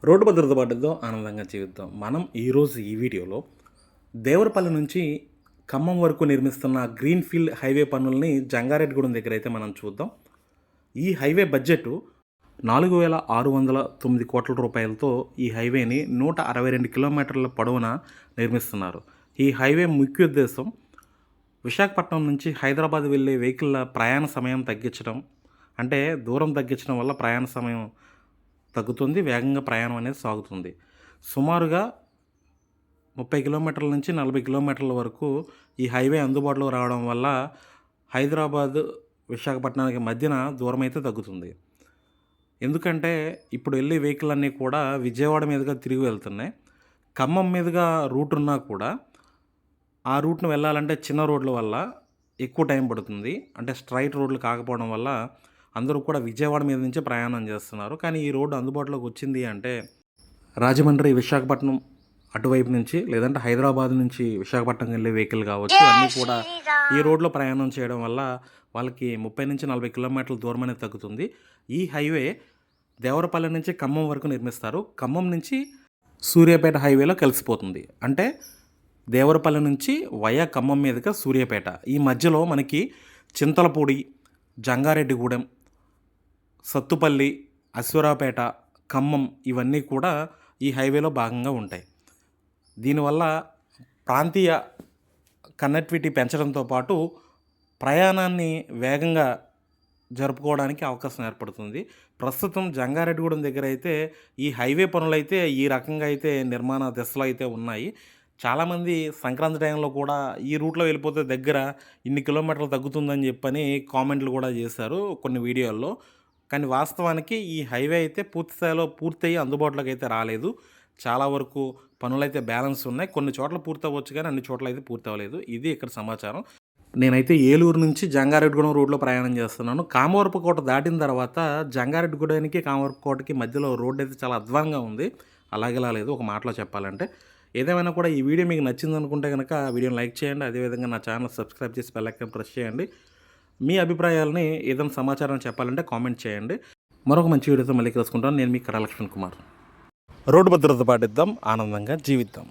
Road భద్రత పాటిద్దాం, ఆనందంగా జీవిద్దాం. మనం ఈరోజు ఈ వీడియోలో దేవరపల్లి నుంచి ఖమ్మం వరకు నిర్మిస్తున్న గ్రీన్‌ఫీల్డ్ హైవే పనుల్ని జంగారెడ్డిగూడెం దగ్గర అయితే మనం చూద్దాం. ఈ హైవే బడ్జెట్ 4,609 కోట్ల రూపాయలతో ఈ హైవేని 162 కిలోమీటర్ల పొడవున నిర్మిస్తున్నారు. ఈ హైవే ముఖ్య ఉద్దేశం విశాఖపట్నం నుంచి హైదరాబాద్ వెళ్ళే వెహికల్ల ప్రయాణ సమయం తగ్గించడం. అంటే దూరం తగ్గించడం వల్ల ప్రయాణ సమయం తగ్గుతుంది, వేగంగా ప్రయాణం అనేది సాగుతుంది. సుమారుగా 30 కిలోమీటర్ల నుంచి 40 కిలోమీటర్ల వరకు ఈ హైవే అందుబాటులోకి రావడం వల్ల హైదరాబాద్, విశాఖపట్నానికి మధ్యన దూరం అయితే తగ్గుతుంది. ఎందుకంటే ఇప్పుడు వెళ్ళే వెహికల్ అన్నీ కూడా విజయవాడ మీదుగా తిరిగి వెళ్తున్నాయి. ఖమ్మం మీదుగా రూట్ ఉన్నా కూడా ఆ రూట్‌ని వెళ్ళాలంటే చిన్న రోడ్ల వల్ల ఎక్కువ టైం పడుతుంది. అంటే స్ట్రెయిట్ రోడ్లు కాకపోవడం వల్ల అందరూ కూడా విజయవాడ మీద నుంచే ప్రయాణం చేస్తున్నారు. కానీ ఈ రోడ్డు అందుబాటులోకి వచ్చింది అంటే రాజమండ్రి, విశాఖపట్నం అటువైపు నుంచి, లేదంటే హైదరాబాద్ నుంచి విశాఖపట్నం వెళ్ళే వెహికల్ కావచ్చు, అన్నీ కూడా ఈ రోడ్లో ప్రయాణం చేయడం వల్ల వాళ్ళకి 30-40 కిలోమీటర్ల దూరం అనేది తగ్గుతుంది. ఈ హైవే దేవరపల్లి నుంచి ఖమ్మం వరకు నిర్మిస్తారు. ఖమ్మం నుంచి సూర్యాపేట హైవేలో కలిసిపోతుంది. అంటే దేవరపల్లి నుంచి వయా ఖమ్మం మీదుగా సూర్యాపేట. ఈ మధ్యలో మనకి చింతలపూడి, జంగారెడ్డిగూడెం, సత్తుపల్లి, అశ్వరావుపేట, ఖమ్మం ఇవన్నీ కూడా ఈ హైవేలో భాగంగా ఉంటాయి. దీనివల్ల ప్రాంతీయ కనెక్టివిటీ పెంచడంతో పాటు ప్రయాణాన్ని వేగంగా జరుపుకోవడానికి అవకాశం ఏర్పడుతుంది. ప్రస్తుతం జంగారెడ్డిగూడెం దగ్గర అయితే ఈ హైవే పనులైతే ఈ రకంగా అయితే నిర్మాణ దశలో అయితే ఉన్నాయి. చాలామంది సంక్రాంతి టైంలో కూడా ఈ రూట్లో వెళ్ళిపోతే దగ్గర ఇన్ని కిలోమీటర్లు తగ్గుతుందని చెప్పని కామెంట్లు కూడా చేశారు కొన్ని వీడియోల్లో. కానీ వాస్తవానికి ఈ హైవే అయితే పూర్తి స్థాయిలో పూర్తయ్యి అందుబాటులోకి అయితే రాలేదు. చాలా వరకు పనులైతే బ్యాలెన్స్ ఉన్నాయి. కొన్ని చోట్ల పూర్తవ్వచ్చు కానీ అన్ని చోట్ల అయితే పూర్తి అవ్వలేదు. ఇది ఇక్కడ సమాచారం. నేనైతే ఏలూరు నుంచి జంగారెడ్డిగూడెం రోడ్లో ప్రయాణం చేస్తున్నాను. కామవరపుకోట దాటిన తర్వాత జంగారెడ్డిగూడెంకి, కామవరపుకోటకి మధ్యలో రోడ్డు అయితే చాలా అధ్వానంగా ఉంది. అలాగేలా లేదు ఒక మాటలో చెప్పాలంటే. ఏదేమైనా కూడా ఈ వీడియో మీకు నచ్చిందనుకుంటే కనుక వీడియోని లైక్ చేయండి. అదేవిధంగా నా ఛానల్ సబ్స్క్రైబ్ చేసి బెల్ ఐకాన్ ప్రెస్ చేయండి. మీ అభిప్రాయాలని ఏదైనా సమాచారం చెప్పాలంటే కామెంట్ చేయండి. మరొక మంచి వీడియోతో మళ్ళీ కలుసుకుంటాను. నేను మీ కడా లక్ష్మణ్ కుమార్. రోడ్డు భద్రత పాటిద్దాం, ఆనందంగా జీవిద్దాం.